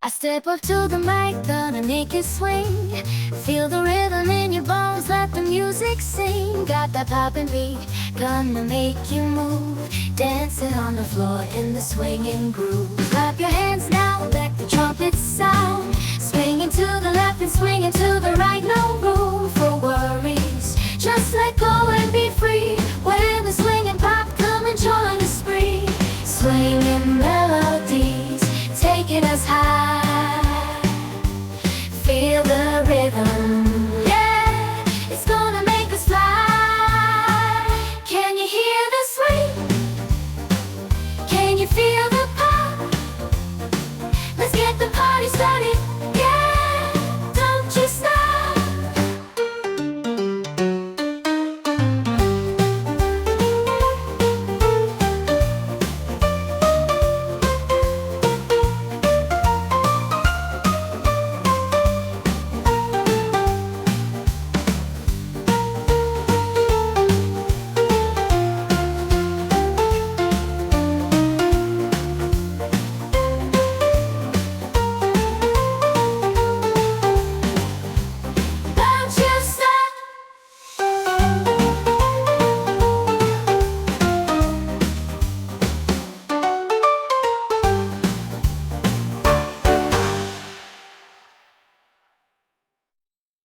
I step up to the mic, gonna make it swing. Feel the rhythm in your bones, let the music sing. Got that poppin' beat, gonna make you move. Dancing on the floor in the swinging groove. Clap your hands now, let the trumpets sound. Swinging to the left and swinging to the right, no room for worries. Just let go and be free. When the swinging pop, come and join the spree. Swinging melodies, taking us high. Feel the rhythm, yeah, it's gonna make us fly. Can you hear the swing? Can you feel the pop? Let's get the party started, yeah, don't you stop.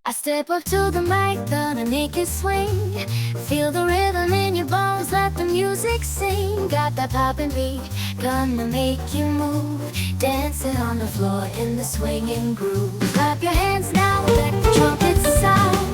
I step up to the mic, gonna make it swing. Feel the rhythm in your bones, let the music sing. Got that poppin' beat, gonna make you move. Dancing on the floor in the swinging groove. Clap your hands now, let the trumpets sound.